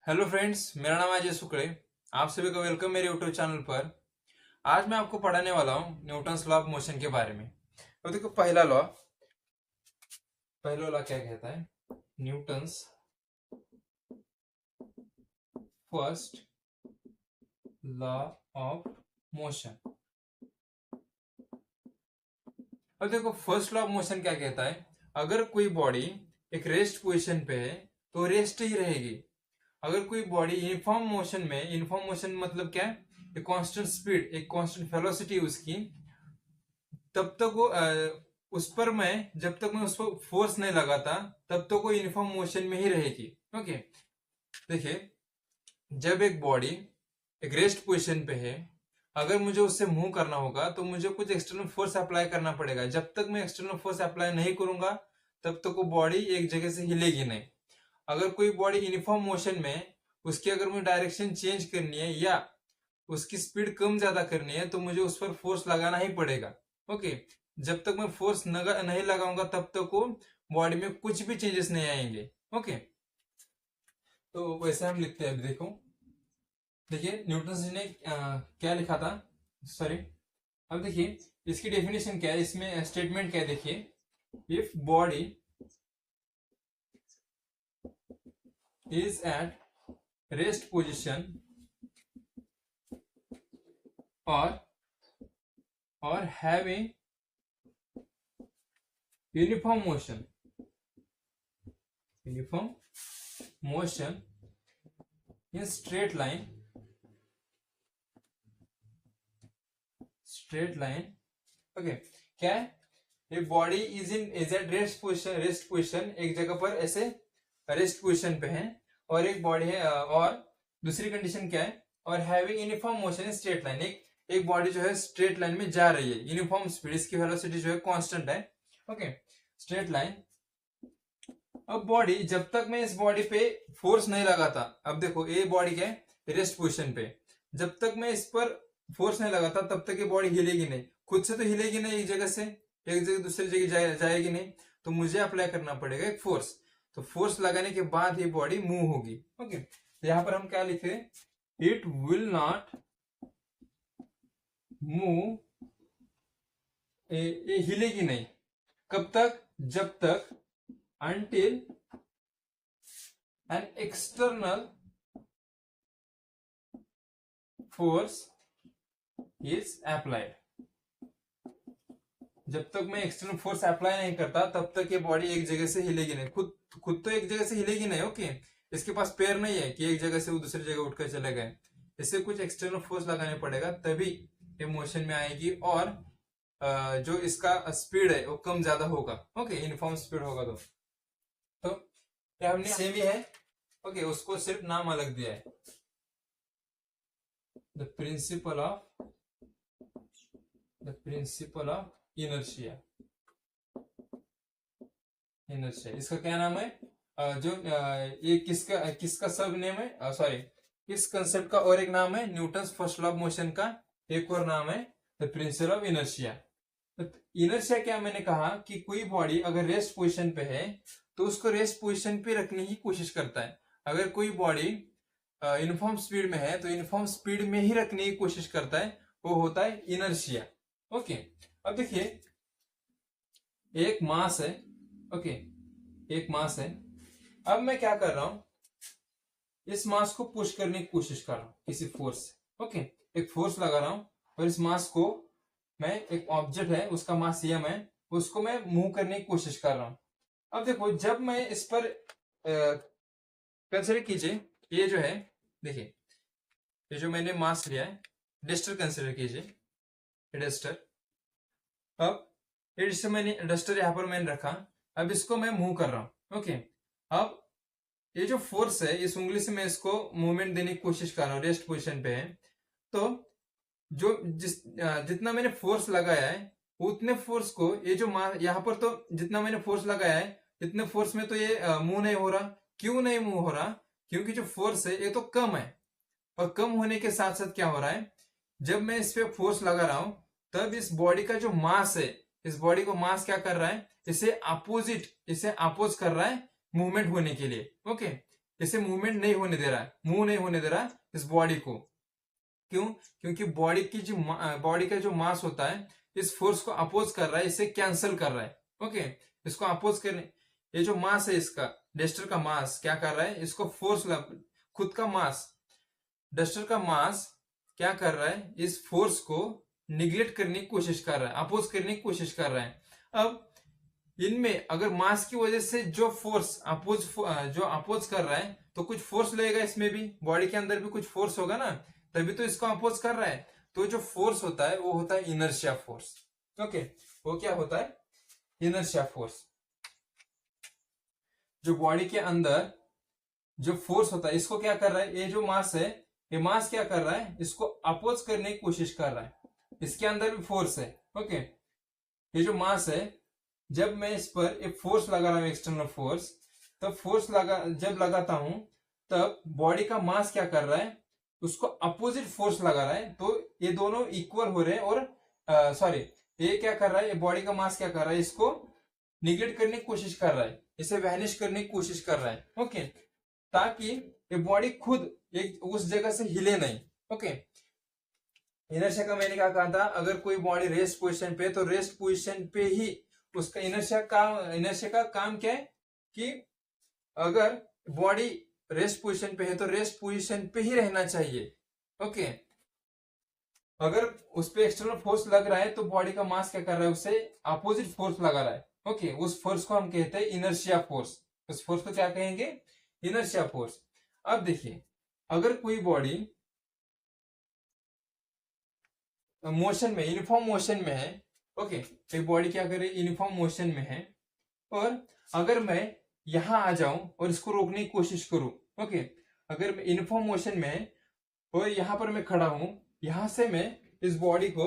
Hello friends, मेरा नाम है अजय शुक्ले। आप सभी को वेलकम मेरे यूट्यूब चैनल पर। आज मैं आपको पढ़ाने वाला हूँ न्यूटन्स लॉ ऑफ मोशन के बारे में। तो देखो, पहला लॉ क्या कहता है? Newton's first law of motion. अब देखो, फर्स्ट लॉ ऑफ मोशन क्या कहता है? अगर कोई बॉडी एक रेस्ट पोजिशन पे है तो रेस्ट ही रहेगी। अगर कोई बॉडी यूनिफॉर्म मोशन मतलब क्या है? एक कांस्टेंट स्पीड, एक कांस्टेंट वेलोसिटी उसकी, तब तक वो उस पर मैं जब तक मैं उस पर फोर्स नहीं लगाता तब तक वो यूनिफॉर्म मोशन में ही रहेगी। ओके, देखिए, जब एक बॉडी एक रेस्ट पोजीशन पे है, अगर मुझे उससे मूव करना होगा तो मुझे कुछ एक्सटर्नल फोर्स अप्लाई करना पड़ेगा। जब तक मैं एक्सटर्नल फोर्स अप्लाई नहीं करूंगा तब तक वो बॉडी एक जगह से हिलेगी नहीं। अगर कोई बॉडी यूनिफॉर्म मोशन में, उसकी अगर मुझे डायरेक्शन चेंज करनी है या उसकी स्पीड कम ज्यादा करनी है तो मुझे उस पर फोर्स लगाना ही पड़ेगा। ओके, जब तक मैं फोर्स नहीं लगाऊंगा तब तक वो बॉडी में कुछ भी चेंजेस नहीं आएंगे। ओके, तो वैसे हम लिखते हैं। अभी देखो, देखिए न्यूटन जी ने क्या लिखा था, सॉरी। अब देखिए इसकी डेफिनेशन क्या है, इसमें स्टेटमेंट क्या है, देखिए। If body is at rest position और having uniform motion in straight line okay, क्या है? ये body is at rest position, एक जगह पर ऐसे रेस्ट पोजिशन पे है, और एक बॉडी है, और दूसरी कंडीशन क्या है? और having uniform motion in straight line, एक बॉडी जो है स्ट्रेट लाइन में जा रही है, यूनिफॉर्म स्पीड, इसकी वेलोसिटी जो है कांस्टेंट है। Okay, straight line. अब बॉडी, जब तक मैं इस बॉडी पे फोर्स नहीं लगाता, अब देखो ये बॉडी क्या है? रेस्ट पोजिशन पे। जब तक मैं इस पर फोर्स नहीं लगाता तब तक ये बॉडी हिलेगी नहीं, खुद से तो हिलेगी नहीं, एक जगह से एक जगह दूसरी जगह जाएगी नहीं। तो मुझे अप्लाई करना पड़ेगा एक फोर्स। तो फोर्स लगाने के बाद ही बॉडी मूव होगी। ओके, तो यहां पर हम क्या लिखे? इट विल नॉट मूव, ये हिलेगी नहीं। कब तक? जब तक until an external force is applied। जब तक मैं एक्सटर्नल फोर्स अप्लाई नहीं करता तब तक ये बॉडी एक जगह से हिलेगी नहीं, खुद तो एक जगह से हिलेगी नहीं। ओके, इसके पास पैर नहीं है कि एक जगह से वो दूसरी जगह उठकर चले गए। इसे कुछ एक्सटर्नल फोर्स लगाने पड़ेगा तभी ये मोशन में आएगी, और जो इसका स्पीड है वो कम ज्यादा होगा। ओके, यूनिफॉर्म स्पीड होगा। तो क्या हमने सेम ही है। ओके, उसको सिर्फ नाम अलग दिया है। The principle of inertia. इसका क्या नाम है? ये किसका सब नेम है, सॉरी, इस कंसेप्ट का और एक नाम है Newton's first law of motion का, एक और नाम है द प्रिंसिपल ऑफ इनर्शिया। तो इनर्शिया क्या, मैंने कहा कि कोई बॉडी अगर रेस्ट पोजिशन पे है तो उसको रेस्ट पोजिशन पे रखने की कोशिश करता है। अगर कोई बॉडी यूनिफॉर्म स्पीड में है तो यूनिफॉर्म स्पीड में ही रखने की कोशिश करता है, वो होता है इनर्शिया। ओके, अब देखिए एक मास है। ओके, एक मास है। अब मैं क्या कर रहा हूं? इस मास को पुश करने की कोशिश कर रहा हूं किसी फोर्स से। ओके, एक फोर्स लगा रहा हूं और इस मास को मैं, एक ऑब्जेक्ट है उसका मास m है, उसको मैं मूव करने की कोशिश कर रहा हूं। अब देखो, जब मैं इस पर कंसिडर कीजिए, ये जो है, देखिए ये जो मैंने मास लिया है, डस्टर कंसिडर कीजिए, डस्टर। अब ये जिससे मैंने डस्टर यहां पर मैंने रखा, अब इसको मैं मूव कर रहा हूं। ओके, अब ये जो फोर्स है, इस उंगली से मैं इसको मूवमेंट देने की कोशिश कर रहा हूँ, रेस्ट पोजिशन पे है। तो जितना मैंने फोर्स लगाया है उतने फोर्स को, ये जो यहाँ पर, तो जितना मैंने फोर्स लगाया है इतने फोर्स में तो ये मूव नहीं हो रहा। क्यों नहीं मूव हो रहा? क्योंकि जो फोर्स है ये तो कम है, और कम होने के साथ साथ क्या हो रहा है, जब मैं इस पे फोर्स लगा रहा हूं तब इस बॉडी का जो मास है, इस बॉडी को मास क्या कर रहा है, इसे अपोज कर रहा है मूवमेंट होने के लिए। ओके, इसे मूवमेंट नहीं होने दे रहा है, मूव नहीं होने दे रहा है इस बॉडी को। क्यों? क्योंकि बॉडी का जो मास होता है इस फोर्स को अपोज कर रहा है, इसे कैंसिल कर रहा है। ओके, इसको अपोज करने, ये जो मास है इसका, डस्टर का मास क्या कर रहा है, इसको फोर्स, खुद का मास, डस्टर का मास क्या कर रहा है, इस फोर्स को निगलेक्ट करने की कोशिश कर रहा है, अपोज करने की कोशिश कर रहा है। अब इनमें अगर मास की वजह से जो अपोज कर रहा है, तो कुछ फोर्स लगेगा, इसमें भी बॉडी के अंदर भी कुछ फोर्स होगा ना, तभी तो इसको अपोज कर रहा है। तो जो फोर्स होता है वो होता है इनर्शिया फोर्स। ओके, वो क्या होता है, इनर्शिया फोर्स। जो बॉडी के अंदर जो फोर्स होता है, इसको क्या कर रहा है, ये जो मास है, ये मास क्या कर रहा है, इसको अपोज करने की कोशिश कर रहा है, इसके अंदर भी फोर्स है। ओके, ये जो मास है, जब मैं इस पर एक फोर्स लगा रहा हूं, एक्सटर्नल फोर्स, तब जब लगाता हूं, तब बॉडी का मास क्या कर रहा है, उसको अपोजिट फोर्स लगा रहा है। तो ये दोनों इक्वल हो रहे हैं, और सॉरी, ये क्या कर रहा है, ये बॉडी का मास क्या कर रहा है, इसको निगलेक्ट करने की कोशिश कर रहा है, इसे वैनिश करने की कोशिश कर रहा है। ओके, ताकि ये बॉडी खुद एक उस जगह से हिले नहीं। ओके, इनर्शिया का मैंने क्या कहा था, अगर कोई बॉडी रेस्ट पोजीशन पे, तो रेस्ट पोजीशन पे ही उसका इनर्शिया का काम क्या है, कि अगर बॉडी रेस्ट पोजीशन पे है तो रेस्ट पोजीशन पे ही रहना चाहिए। ओके, अगर उस पे एक्सटर्नल फोर्स लग रहा है तो बॉडी का मास क्या कर रहा है, उससे अपोजिट फोर्स लगा रहा है। ओके, उस फोर्स को हम कहते हैं इनर्शिया फोर्स। उस फोर्स को क्या कहेंगे, इनर्शिया फोर्स। अब देखिए, अगर कोई बॉडी मोशन में, यूनिफॉर्म मोशन में है, ओके, एक बॉडी क्या करे, यूनिफॉर्म मोशन में है, और अगर मैं यहां आ जाऊं और इसको रोकने की कोशिश करूं, ओके, अगर मैं यूनिफॉर्म मोशन में है और यहां पर मैं खड़ा हूं, यहां से मैं इस बॉडी को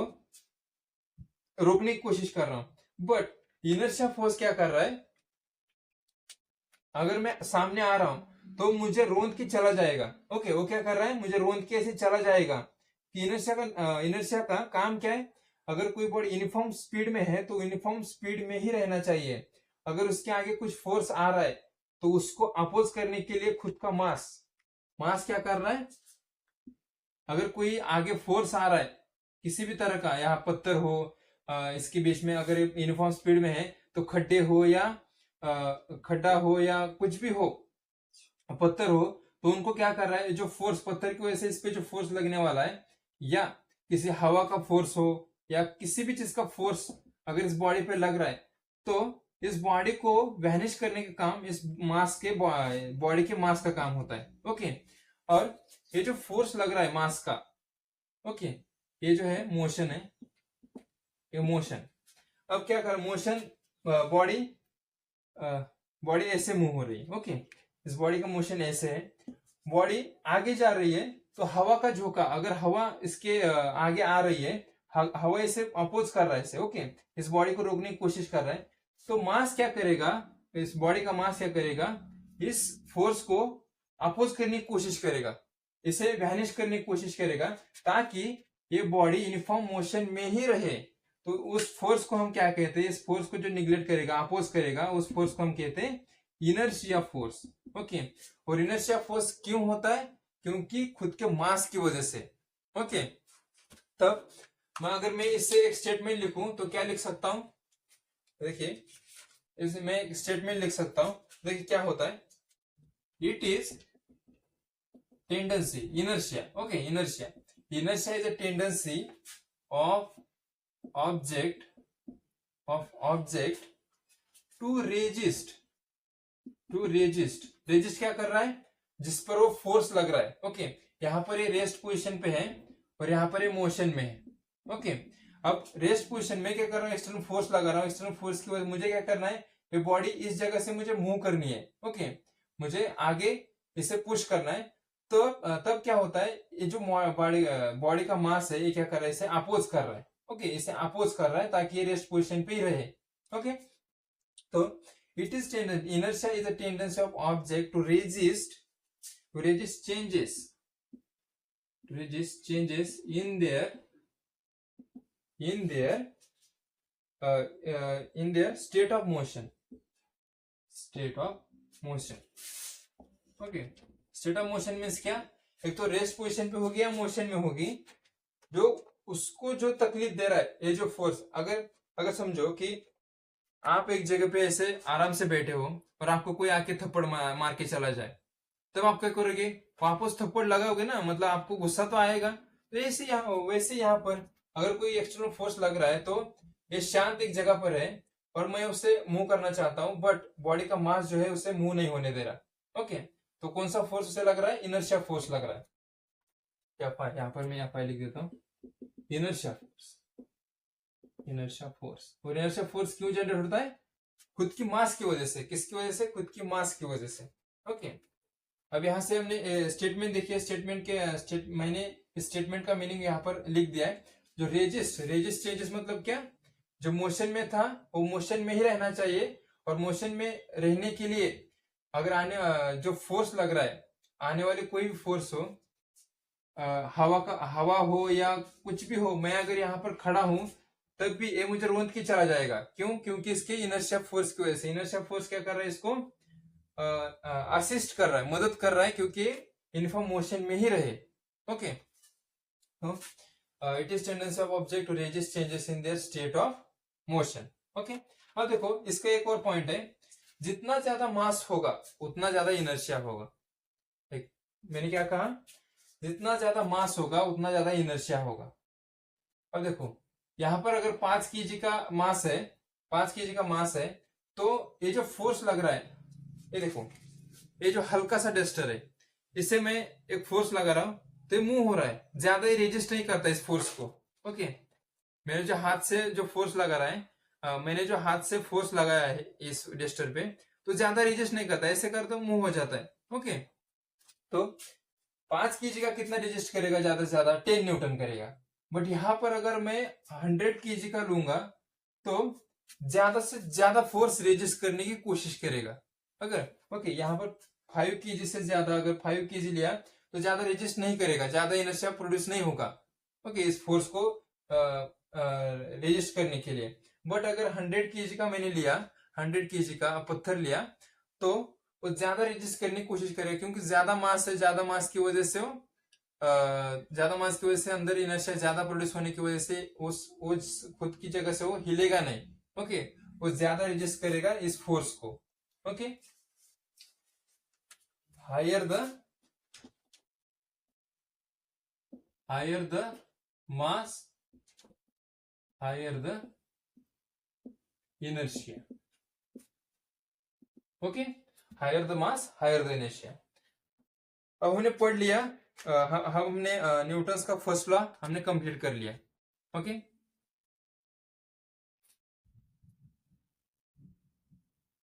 रोकने की कोशिश कर रहा हूं, बट इनर्शिया फोर्स क्या कर रहा है, अगर मैं सामने आ रहा हूं तो मुझे रोंद के चला जाएगा। ओके, वो क्या कर रहा है, मुझे रोंद के ऐसे चला जाएगा। कि इनर्शिया का काम क्या है, अगर कोई बॉडी यूनिफॉर्म स्पीड में है तो यूनिफॉर्म स्पीड में ही रहना चाहिए। अगर उसके आगे कुछ फोर्स आ रहा है तो उसको अपोज करने के लिए खुद का मास क्या कर रहा है, अगर कोई आगे फोर्स आ रहा है किसी भी तरह का, यहाँ पत्थर हो, इसके बीच में अगर यूनिफॉर्म स्पीड में है तो खड्डे हो या खड्डा हो या कुछ भी हो, पत्थर हो, तो उनको क्या कर रहा है, जो फोर्स पत्थर की वजह से इस पे जो फोर्स लगने वाला है, या किसी हवा का फोर्स हो या किसी भी चीज का फोर्स अगर इस बॉडी पे लग रहा है, तो इस बॉडी को वैनिश करने का काम इस मास के बॉडी के मास का काम होता है। ओके, और ये जो फोर्स लग रहा है मास का, ओके, ये जो है मोशन है, ये मोशन। अब क्या कर, मोशन, बॉडी ऐसे मूव हो रही है। ओके, इस बॉडी का मोशन ऐसे है, बॉडी आगे जा रही है, तो हवा का झोंका, अगर हवा इसके आगे आ रही है, हवा इसे अपोज कर रहा है इसे, ओके, इस बॉडी को रोकने की कोशिश कर रहा है, तो मास क्या करेगा, इस बॉडी का मास क्या करेगा, इस फोर्स को अपोज करने की कोशिश करेगा, इसे वैनिश करने की कोशिश करेगा, ताकि ये बॉडी यूनिफॉर्म मोशन में ही रहे। तो उस फोर्स को हम क्या कहते हैं, इस फोर्स को जो निगलेक्ट करेगा, अपोज करेगा, उस फोर्स को हम कहते हैं इनर्शिया फोर्स। ओके, और इनर्शिया फोर्स क्यों होता है, क्योंकि खुद के मास की वजह से। ओके, तब अगर मैं इससे एक स्टेटमेंट लिखूं तो क्या लिख सकता हूं, देखिए, इसे मैं एक स्टेटमेंट लिख सकता हूं। देखिए क्या होता है, it is tendency, inertia. Okay, inertia is a tendency of object to resist क्या कर रहा है, जिस पर वो फोर्स लग रहा है। ओके, यहां पर ये रेस्ट पोजीशन पे है और यहां पर ये मोशन में है। ओके, अब रेस्ट पोजीशन में क्या कर रहा हूं, एक्सटर्नल फोर्स लगा रहा हूं, एक्सटर्नल फोर्स की वजह मुझे क्या करना है, ये बॉडी इस जगह से मुझे मूव करनी है। ओके, मुझे आगे इसे पुश करना है, तो तब क्या होता है, ये जो बॉडी का मास है, ये क्या कर रहा है, इसे अपोज कर रहा है। ओके, इसे अपोज कर रहा है ताकि ये रेस्ट पोजीशन पे ही रहे। ओके, तो it is inertia is a tendency of object to resist changes in their state of motion. Okay, state of motion means क्या, एक तो रेस्ट पोजीशन पे होगी या मोशन में होगी, जो उसको जो तकलीफ दे रहा है, ये जो फोर्स, अगर अगर समझो कि आप एक जगह पे ऐसे आराम से बैठे हो और आपको कोई आके थप्पड़ मार के चला जाए, तब आप क्या करोगे, वापस थप्पड़ लगाओगे ना, मतलब आपको गुस्सा तो आएगा। तो वैसे यहाँ पर अगर कोई एक्सटर्नल फोर्स लग रहा है तो ये शांत एक जगह पर है और मैं उसे मूव करना चाहता हूँ, बट बॉडी का मास जो है उसे मूव नहीं होने दे रहा। ओके, तो कौन सा फोर्स उसे लग रहा है, इनर्शिया फोर्स लग रहा है। यहाँ पर मैं यहाँ लिख देता हूँ, इनर्शिया फोर्स। इनर्शिया फोर्स, और इनर्शिया फोर्स क्यों जनरेट होता है, खुद की मास की वजह से। किसकी वजह से, खुद की मास की वजह से। ओके, अब यहाँ से हमने स्टेटमेंट देखिए, मैंने स्टेटमेंट का मीनिंग यहाँ पर लिख दिया है। जो रेजिस्ट चेंजेस मतलब क्या, जो मोशन में था वो मोशन में ही रहना चाहिए, और मोशन में रहने के लिए अगर जो फोर्स लग रहा है, आने वाली कोई भी फोर्स हो, हवा हो या कुछ भी हो, मैं अगर यहाँ पर खड़ा हूं तब भी ये मुझे रोंद के चला जाएगा। क्यों, क्योंकि इसके इनर्शिया फोर्स की वजह से। इनर्शिया फोर्स क्या कर रहा है, इसको असिस्ट कर रहा है, मदद कर रहा है, क्योंकि यूनिफॉर्म मोशन में ही रहे। ओके, तो it is tendency of object to resist changes in their state of motion. Okay, अब देखो इसका एक और पॉइंट है, जितना ज्यादा मास होगा उतना ज्यादा इनर्शिया होगा। मैंने क्या कहा, जितना ज्यादा मास होगा उतना ज्यादा इनर्शिया होगा। अब देखो यहां पर अगर 5 kg का मास है, 5 kg का मास है, तो ये जो फोर्स लग रहा है, ये देखो, ये जो हल्का सा डस्टर है, इसे मैं एक फोर्स लगा रहा हूं तो ये मूव हो रहा है, ज्यादा ही रेजिस्ट नहीं करता इस फोर्स को। ओके, मैंने जो हाथ से जो फोर्स लगा रहा है, मैंने जो हाथ से फोर्स लगाया है इस डस्टर पे, तो ज्यादा रेजिस्ट नहीं करता, ऐसे कर तो मूव हो जाता है। ओके, तो 5 kg का कितना रेजिस्ट करेगा, ज्यादा से ज्यादा 10 न्यूटन करेगा। बट यहां पर अगर मैं 100 kg का लूंगा तो ज्यादा से ज्यादा फोर्स रेजिस्ट करने की कोशिश करेगा। अगर ओके, यहाँ पर 5 kg से ज्यादा, अगर 5 kg लिया तो ज्यादा रेजिस्ट नहीं करेगा, ज्यादा इनर्शिया प्रोड्यूस नहीं होगा। ओके, इस फोर्स को रेजिस्ट करने के लिए। बट अगर 100 kg का मैंने लिया, 100 kg का पत्थर लिया, तो वो ज्यादा रेजिस्ट करने की कोशिश करेगा, क्योंकि ज्यादा मास है, ज्यादा मास की वजह से अंदर इनर्शिया ज्यादा प्रोड्यूस होने की वजह से उस खुद की जगह से वो हिलेगा नहीं। ओके, वो ज्यादा रेजिस्ट करेगा इस फोर्स को। Okay, higher the mass, higher the inertia. Okay, higher the mass, higher the inertia. अब हमने पढ़ लिया, हमने न्यूटन्स का फर्स्ट लॉ हमने कंप्लीट कर लिया। ओके,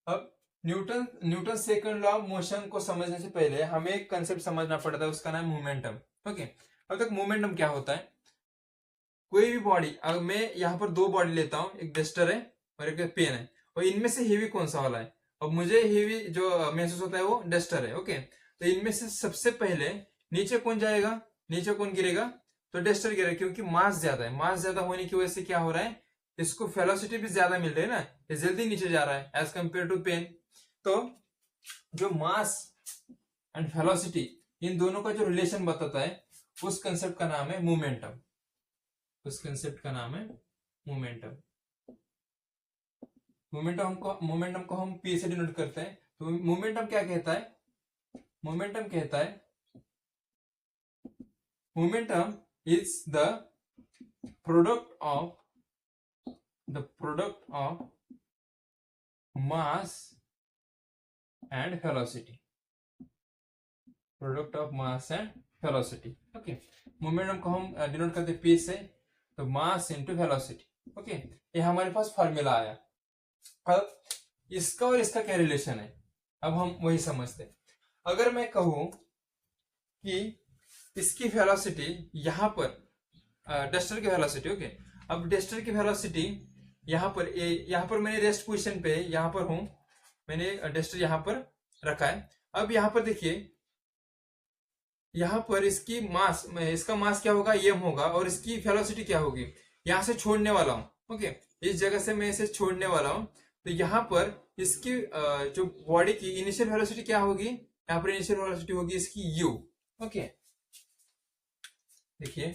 अब Newton second law of motion को समझने से पहले हमें एक कंसेप्ट समझना पड़ता है, उसका नाम मोमेंटम। ओके, अब तक मोमेंटम क्या होता है, कोई भी बॉडी, अगर मैं यहाँ पर 2 बॉडी लेता हूं, एक डस्टर है और एक पेन है, और इनमें से हेवी कौन सा वाला है, अब मुझे हेवी जो महसूस होता है वो डस्टर है। ओके, तो इनमें से सबसे पहले नीचे कौन जाएगा, नीचे कौन गिरेगा, तो डस्टर गिरेगा, क्योंकि मास ज्यादा है। मास ज्यादा होने की वजह से क्या हो रहा है, इसको वेलोसिटी भी ज्यादा मिल रही है ना, ये जल्दी नीचे जा रहा है एज कंपेयर टू पेन। तो जो मास एंड वेलोसिटी, इन दोनों का जो रिलेशन बताता है, उस कंसेप्ट का नाम है मोमेंटम। उस कंसेप्ट का नाम है मोमेंटम। मोमेंटम को हम पी से डिनोट करते हैं। तो मोमेंटम क्या कहता है, मोमेंटम कहता है, momentum is the product of mass and velocity, product of mass and velocity. Okay, momentum को हम डिनोट करते हैं पी से, तो मास इनटू वेलोसिटी। ओके, ये हमारे पास फॉर्मूला आया। अब इसका और इसका क्या रिलेशन है, अब हम वही समझते हैं। अगर मैं कहूं कि इसकी वेलोसिटी यहां पर, डस्टर की वेलोसिटी, ओके, अब डस्टर की वेलोसिटी यहां पर मैंने रेस्ट पोजीशन पे यहां पर हूं, मैंने डस्टर यहां पर रखा है। अब यहां पर देखिए, यहां पर इसका मास क्या होगा, एम होगा, और इसकी वेलोसिटी क्या होगी, यहां से छोड़ने वाला हूं। ओके, इस जगह से मैं इसे छोड़ने वाला हूं, तो यहां पर इसकी जो बॉडी की इनिशियल वेलोसिटी क्या होगी, यहाँ पर इनिशियल वेलोसिटी होगी इसकी u। ओके, देखिए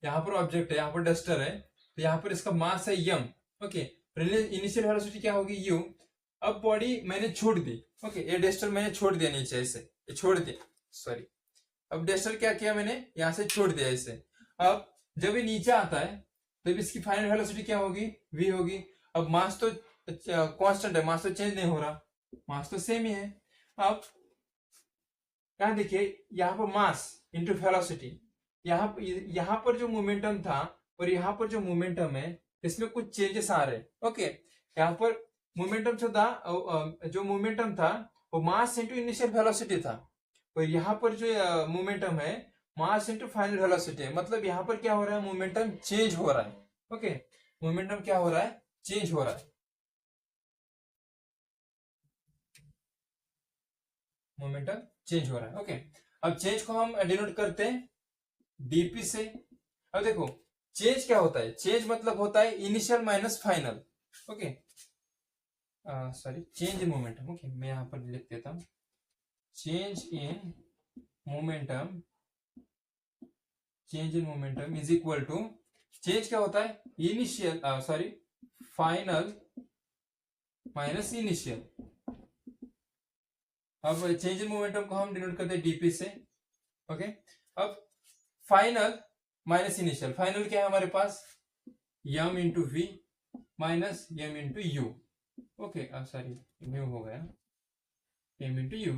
यहाँ पर ऑब्जेक्ट है, यहाँ पर डस्टर है, तो यहाँ पर इसका मास है m। ओके, इनिशियल वेलोसिटी क्या होगी u। अब बॉडी मैंने छोड़ दी, ओके, ये डस्टर मैंने छोड़ दिया नीचे ऐसे, ये छोड़ दिया, सॉरी। अब डस्टर क्या किया मैंने, यहाँ से छोड़ दिया इसे। अब जब ये नीचे आता है तब इसकी फाइनल वेलोसिटी क्या होगी, v होगी। अब मास तो कांस्टेंट है, मास तो चेंज नहीं हो रहा, मास तो सेम ही है। अब यहाँ देखिए, यहाँ पर मास इंटू वेलोसिटी, यहाँ पर जो मोमेंटम था और यहाँ पर जो मोमेंटम है इसमें कुछ चेंजेस आ रहे हैं। ओके, यहाँ पर मोमेंटम जो मोमेंटम था वो मास इंटू इनिशियल वेलोसिटी था, और यहाँ पर जो मोमेंटम है मास इंटू फाइनल वेलोसिटी है। मतलब यहाँ पर क्या हो रहा है, मोमेंटम चेंज हो रहा है। ओके, मोमेंटम क्या हो रहा है, चेंज हो रहा है, मोमेंटम चेंज हो रहा है। ओके, अब चेंज को हम डिनोट करते हैं डीपी से। अब देखो चेंज क्या होता है, चेंज मतलब होता है initial minus final. Okay, sorry, change in momentum. Okay, मैं यहां पर लिख देता हूं, change in momentum, change in momentum is equal to, change क्या होता है, initial sorry final minus initial. अब चेंज इन मोमेंटम को हम डिनोट करते हैं डीपी से। ओके, अब फाइनल माइनस इनिशियल, फाइनल क्या है हमारे पास, m into v minus m into u. Okay, sorry mu हो गया, एम इंटू यू।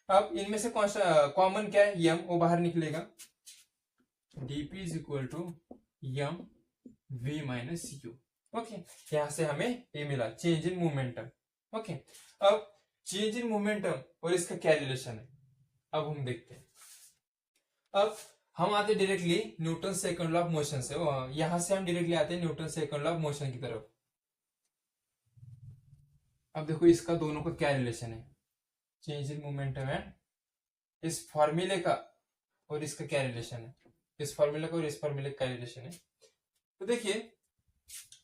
अब इनमें से कॉमन क्या है, यम, वो बाहर निकलेगा, DP is equal to M V minus U. Okay, यहां से हमें ये मिला चेंज इन मोमेंटम। ओके, अब चेंज इन मोमेंटम और इसका क्या रिलेशन है, अब हम देखते हैं। अब हम आते directly Newton second law of motion से, यहां से हम डायरेक्टली आते हैं Newton second law of motion की तरफ। अब देखो इसका दोनों का क्या रिलेशन है, चेंज इन मोमेंटम एंड इस फॉर्मूले का और इसका क्या रिलेशन है, इस फॉर्मूले का और इस फॉर्मूले का क्या रिलेशन है। तो देखिए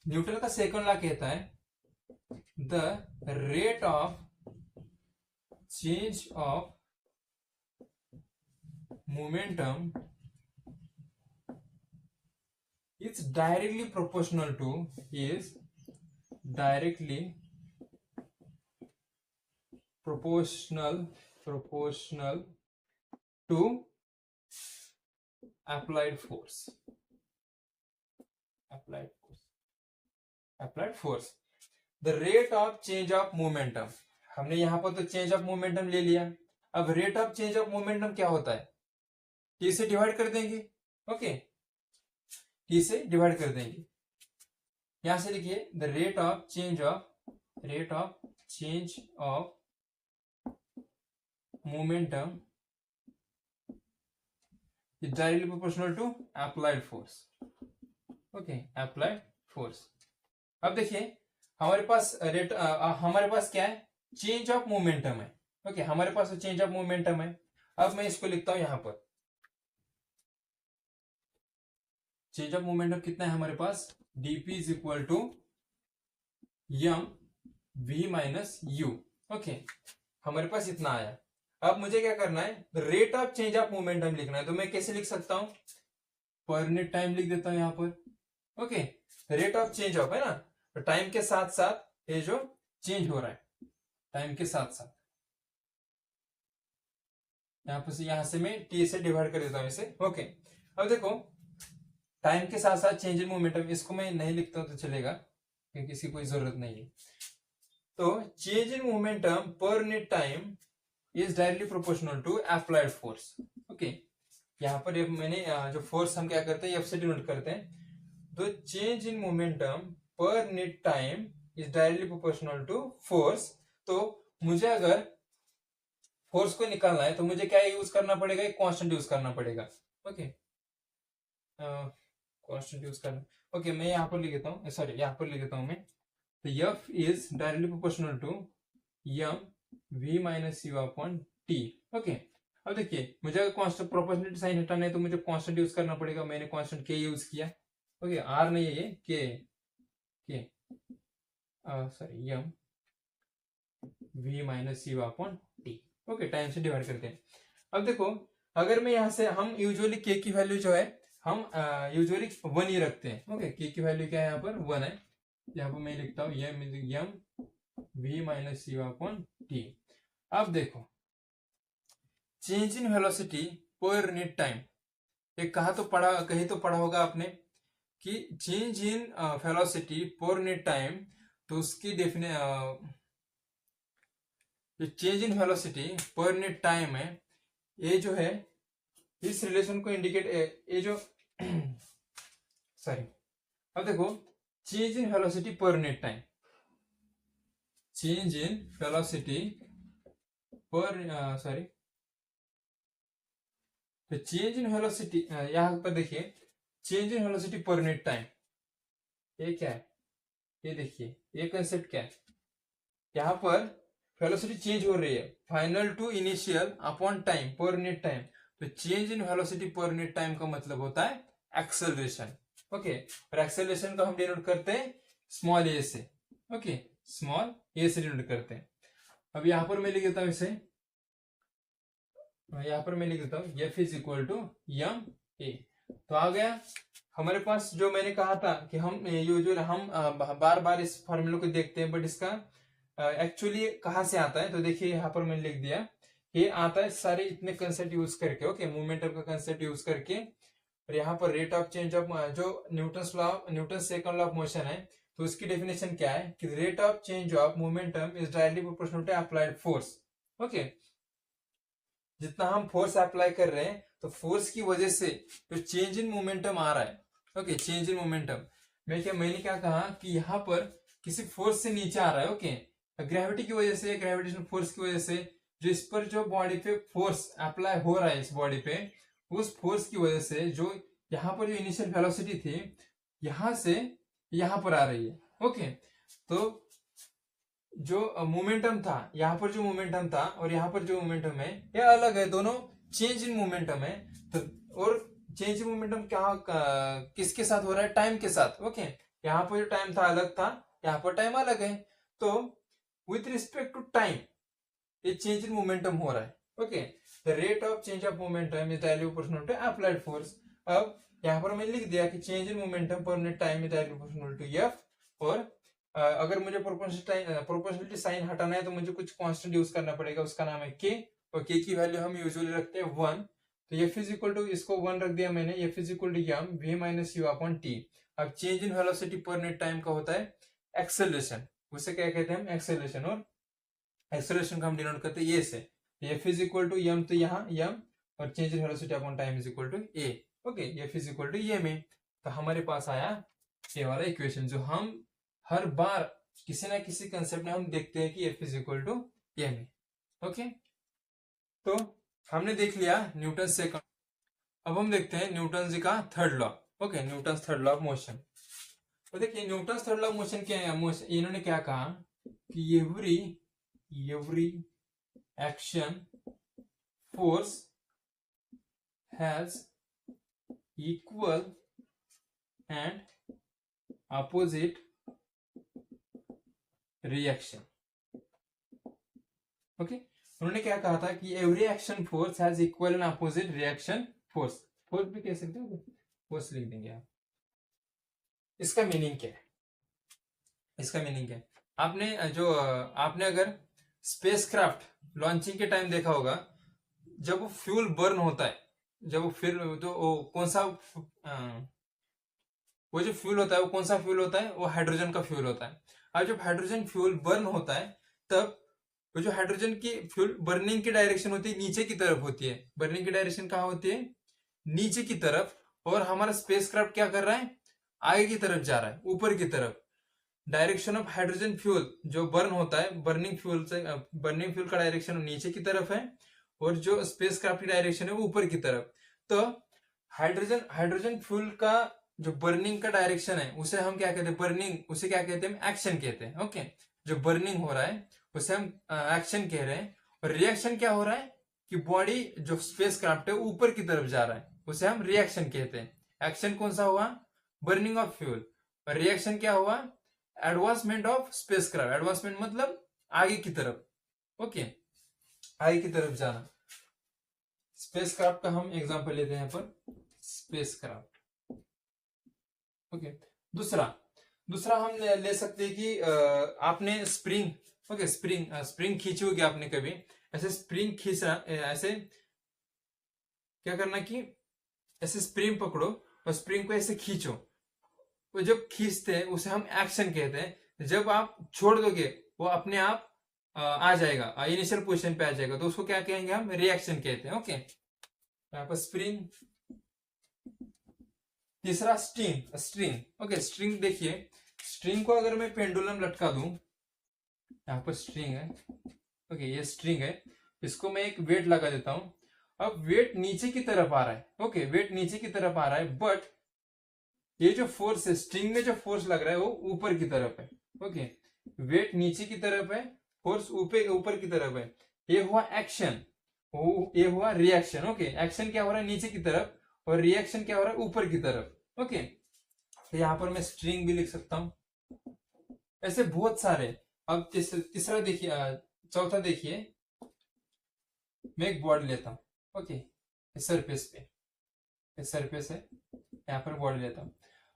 न्यूटन का सेकंड लॉ कहता है the rate of change of momentum is directly proportional to to applied force, the rate of change of momentum। हमने यहां पर तो चेंज ऑफ मोमेंटम ले लिया, अब rate of change of momentum क्या होता है, टी से डिवाइड कर देंगे। ओके, टी से डिवाइड कर देंगे, यहां से लिखिए the rate of change of momentum is directly proportional to applied force. Okay, applied force. अब देखिए हमारे पास हमारे पास क्या है, चेंज ऑफ मोमेंटम है। ओके, हमारे पास चेंज ऑफ मोमेंटम है। अब मैं इसको लिखता हूं यहां पर, चेंज ऑफ मोमेंटम कितना है हमारे पास, dp is equal to M v minus U. Okay, हमारे पास इतना आया। अब मुझे क्या करना है, rate of change of momentum लिखना है, तो मैं कैसे लिख सकता हूं, पर यूनिट टाइम लिख देता हूं यहां पर। Okay, rate of change of है ना, तो टाइम के साथ साथ ये जो चेंज हो रहा है, टाइम के साथ साथ यहां से मैं टी से डिवाइड कर देता हूं इसे। ओके, अब देखो टाइम के साथ साथ चेंज इन मोमेंटम, इसको मैं नहीं लिखता हूं तो चलेगा क्योंकि इसकी कोई जरूरत नहीं है। तो change in momentum per unit time is directly proportional to applied force. Okay, यहाँ पर मैंने जो फोर्स हम क्या करते हैं, एफ से डिनोट करते हैं। तो change in momentum per unit time is directly proportional to force. तो मुझे अगर फोर्स को निकालना है तो मुझे क्या यूज करना पड़ेगा, एक कांस्टेंट यूज करना पड़ेगा। ओके, कांस्टेंट यूज करना। ओके, मैं यहाँ पर लिख देता हूँ, सॉरी यहाँ पर लिख देता हूँ मैं, तो F is directly proportional to M V minus you upon T. Okay, अब देखिए मुझे अगर कांस्टेंट प्रोपोर्शनलिटी साइन हटाना है तो मुझे कांस्टेंट यूज करना पड़ेगा, मैंने कांस्टेंट के यूज किया। ओके, आर नहीं है ये, के sorry Yama V minus you upon T. Okay, time से डिवाइड करते हैं। अब देखो, अगर मैं यहाँ से, हम यूजुअली के की वैल्यू जो है हम यूजुअली 1 ही रखते हैं। ओके, के की वैल्यू क्या है, यहाँ पर 1 है। यहाँ पर मैं लिखता हूँ M we minus you upon T. अब देखो, change in velocity per unit time, एक कहीं तो पढ़ा होगा आपने कि change in velocity per unit time, तो उसकी change in velocity per unit time है, ये जो है इस रिलेशन को इंडिकेट, ये जो सॉरी, अब देखो, change in velocity per unit time, change in velocity पर सॉरी, तो चेंज इन वेलोसिटी, यहां पर देखिए, change in velocity per unit time, ये क्या है, ये देखिए, ये कंसेप्ट क्या है, यहां पर वेलोसिटी चेंज हो रही है final to initial upon time per unit time. तो change in velocity per unit time का मतलब होता है एक्सेलरेशन। ओके, और एक्सेलरेशन को हम डिनोट करते हैं स्मॉल ए से। ओके, स्मॉल ए से डिनोट करते हैं। अब यहां पर मैं लिख देता हूं इसे, यहां पर मैं लिख देता हूं F is equal to M A. तो आ गया हमारे पास, जो मैंने कहा था कि हम यूजुअल हम बार बार इस फॉर्मूले को देखते हैं, बट इसका एक्चुअली कहाँ से आता है, तो देखिए यहाँ पर मैंने लिख दिया, ये आता है सारे इतने कंसेप्ट यूज करके। ओके, मोमेंटम का कंसेप्ट यूज करके, और यहाँ पर रेट ऑफ चेंज ऑफ, जो Newton second law of motion है, तो उसकी डेफिनेशन क्या है कि rate of change of momentum is directly proportional to applied force. Okay, जितना हम फोर्स अप्लाई कर रहे हैं, तो फोर्स की वजह से जो चेंज इन मोमेंटम आ रहा है, ओके, चेंज इन मोमेंटम, मैंने क्या कहा कि यहाँ पर किसी फोर्स से नीचे आ रहा है। ओके, ग्रेविटी की वजह से, ग्रेविटेशनल फोर्स की वजह से, जो इस पर जो बॉडी पे फोर्स अप्लाई हो रहा है इस बॉडी पे, उस फोर्स की वजह से जो यहाँ पर जो इनिशियल वेलोसिटी थी, यहां से यहां पर आ रही है। ओके, तो जो मोमेंटम था, यहाँ पर जो मोमेंटम था और यहाँ पर जो मोमेंटम है, ये अलग है, दोनों चेंज इन मोमेंटम है। तो और चेंज इन मोमेंटम क्या किसके साथ हो रहा है, टाइम के साथ। ओके, यहाँ पर जो टाइम था अलग था, यहाँ पर टाइम अलग है, तो विथ रिस्पेक्ट टू टाइम ये चेंज इन मोमेंटम हो रहा है। Okay, the rate of change of momentum is directly proportional to applied force. अब यहाँ पर मैं लिख दिया कि change in momentum per unit time is directly proportional to F. और अगर मुझे प्रोपोर्शनलिटी साइन हटाना है, तो मुझे कुछ कांस्टेंट यूज करना पड़ेगा, उसका नाम है के, और के की वैल्यू हम यूजुअली रखते हैं 1। तो एफ इज इक्वल टू, इसको 1 रख दिया मैंने, F is equal to m we minus you upon T. अब change in velocity per unit time का होता है एक्सेलरेशन, उसे क्या कहते हैं हम, एक्सेलरेशन। और एक्सेलरेशन का हम डिनोट करते हैं ए से, F is equal to m, तो यहाँ एम, और change in velocity upon time is equal to a. Okay, F is equal to a में, तो हमारे पास आया ये वाला इक्वेशन, जो हम हर बार किसी ना किसी कंसेप्ट में हम देखते हैं कि F is equal to a में। ओके, तो हमने देख लिया न्यूटन सेकंड। अब हम देखते हैं न्यूटन जी का third law. Okay, Newton third law of motion. तो देखिए, Newton third law of motion क्या है, इन्होंने क्या कहा कि every action force has equal and opposite reaction. Okay, उन्होंने क्या कहा था कि every action force has equal and opposite reaction force. Force भी कह सकते हो, फोर्स लिख देंगे आप। इसका मीनिंग क्या है, इसका मीनिंग क्या है, आपने अगर स्पेसक्राफ्ट लॉन्चिंग के टाइम देखा होगा, जब वो फ्यूल बर्न होता है, जब वो फिर जो कौन सा वो जो फ्यूल होता है, वो कौन सा फ्यूल होता है, वो हाइड्रोजन का फ्यूल होता है। अब जब हाइड्रोजन फ्यूल बर्न होता है, तब वो जो हाइड्रोजन की फ्यूल बर्निंग की डायरेक्शन होती है नीचे की तरफ होती है। बर्निंग की डायरेक्शन कहाँ होती है, नीचे की तरफ। और हमारा स्पेसक्राफ्ट क्या कर रहा है, आगे की तरफ जा रहा है, ऊपर की तरफ। डायरेक्शन ऑफ हाइड्रोजन फ्यूल जो बर्न होता है, बर्निंग फ्यूल का डायरेक्शन नीचे की तरफ है, और जो स्पेसक्राफ्ट की डायरेक्शन है वो ऊपर की तरफ। तो हाइड्रोजन फ्यूल का जो बर्निंग का डायरेक्शन है, उसे हम क्या कहते हैं, बर्निंग, उसे क्या कहते हैं, एक्शन कहते हैं। ओके, जो बर्निंग हो रहा है उसे हम एक्शन कह रहे हैं। और रिएक्शन क्या हो रहा है कि बॉडी जो स्पेसक्राफ्ट है ऊपर की तरफ जा रहा है, उसे हम रिएक्शन कहते हैं। एक्शन कौन सा हुआ, बर्निंग ऑफ फ्यूल, और रिएक्शन क्या हुआ, एडवांसमेंट ऑफ स्पेसक्राफ्ट। एडवांसमेंट मतलब आगे की तरफ। ओके, आई की तरफ जाना। स्पेस क्राफ्ट का हम एग्जांपल लेते हैं यहाँ पर, स्पेस क्राफ्ट। ओके, दूसरा दूसरा हम ले सकते हैं कि आपने स्प्रिंग, ओके स्प्रिंग खींची होगी आपने कभी, ऐसे स्प्रिंग खींचना, ऐसे क्या करना कि ऐसे स्प्रिंग पकड़ो और स्प्रिंग को ऐसे खींचो। वो जब खींचते हैं उसे हम एक्शन कहते हैं। जब आप छोड़ दोगे वो अपने आप आ जाएगा, इनिशियल पोजीशन पे आ जाएगा, तो उसको क्या कहेंगे हम, रिएक्शन कहते हैं। ओके, यहाँ पर स्प्रिंग। तीसरा स्ट्रिंग, स्ट्रिंग। ओके, स्ट्रिंग देखिए, स्ट्रिंग को अगर मैं पेंडुलम लटका दूं, यहाँ पर स्ट्रिंग है, ओके ये स्ट्रिंग है, इसको मैं एक वेट लगा देता हूं। अब वेट नीचे की तरफ आ रहा है, ओके वेट नीचे की तरफ आ रहा है, बट ये जो फोर्स है, स्ट्रिंग में जो फोर्स लग रहा है वो ऊपर की तरफ है। ओके, वेट नीचे की तरफ है, फोर्स ऊपर की तरफ है। ये हुआ एक्शन, ये हुआ रिएक्शन। ओके, एक्शन क्या हो रहा है, नीचे की तरफ, और रिएक्शन क्या हो रहा है, ऊपर की तरफ। ओके, तो यहां पर मैं स्ट्रिंग भी लिख सकता हूं, ऐसे बहुत सारे। अब तीसरा देखिए, चौथा देखिए, मैं एक बॉडी लेता हूं। ओके, सरफेस पे, सरफेस है, यहाँ पर बॉडी लेता हूं।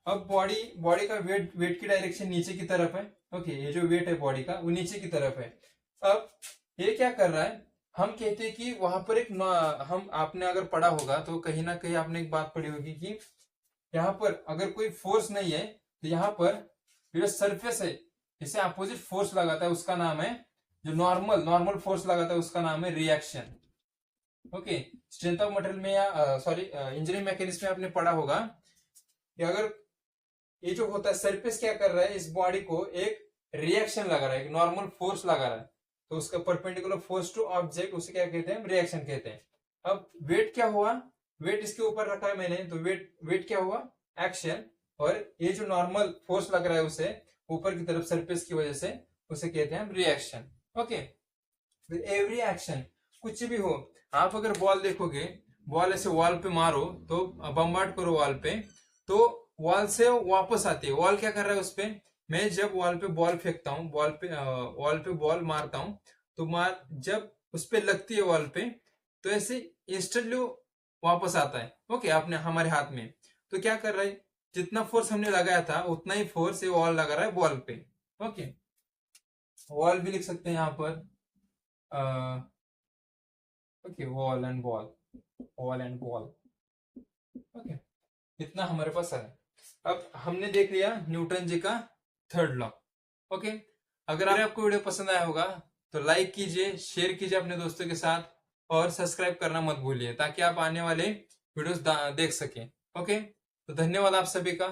अब बॉडी का वेट की डायरेक्शन नीचे की तरफ है। ओके, ये जो वेट है बॉडी का वो नीचे की तरफ है। अब ये क्या कर रहा है, हम कहते हैं कि वहां पर एक हम, आपने अगर पढ़ा होगा तो कहीं ना कहीं आपने एक बात पढ़ी होगी कि यहाँ पर अगर कोई फोर्स नहीं है तो यहाँ पर जो सरफेस है इसे अपोजिट फोर्स लगाता है, उसका नाम है, जो नॉर्मल फोर्स लगाता है उसका नाम है reaction. Okay, strength of material में या सॉरी इंजीनियरिंग मैकेनिक्स में आपने पढ़ा होगा कि अगर ये जो होता है सरफेस क्या कर रहा है, इस बॉडी को एक रिएक्शन लगा रहा है, एक नॉर्मल फोर्स लगा रहा है, तो उसका परपेंडिकुलर फोर्स टू ऑब्जेक्ट उसे क्या कहते हैं, रिएक्शन कहते हैं। अब वेट क्या हुआ, वेट इसके ऊपर रखा है मैंने, तो वेट क्या हुआ, एक्शन, और ये जो नॉर्मल फोर्स लग रहा है उसे ऊपर की तरफ सरफेस की वजह से, उसे कहते हैं रिएक्शन। ओके, एवरी एक्शन, कुछ भी हो, आप अगर बॉल देखोगे, बॉल ऐसे वॉल पे मारो, तो बम्बार्ड करो वॉल पे, तो वॉल से वापस आती है। वॉल क्या कर रहा है उस पे, मैं जब वॉल पे बॉल फेंकता हूँ, वॉल पे बॉल मारता हूँ, तो जब उस पे लगती है वॉल पे, तो ऐसे इंस्टेंटली वापस आता है। ओके, आपने हमारे हाथ में, तो क्या कर रहा है, जितना फोर्स हमने लगाया था उतना ही फोर्स ये वॉल लगा रहा है बॉल पे। ओके, वॉल भी लिख सकते हैं यहाँ पर, okay wall and ball, wall and ball. Okay, इतना हमारे पास है। अब हमने देख लिया न्यूटन जी का थर्ड लॉ। ओके, अगर आपको वीडियो पसंद आया होगा तो लाइक कीजिए, शेयर कीजिए अपने दोस्तों के साथ, और सब्सक्राइब करना मत भूलिए ताकि आप आने वाले वीडियोस देख सकें। ओके, तो धन्यवाद आप सभी का।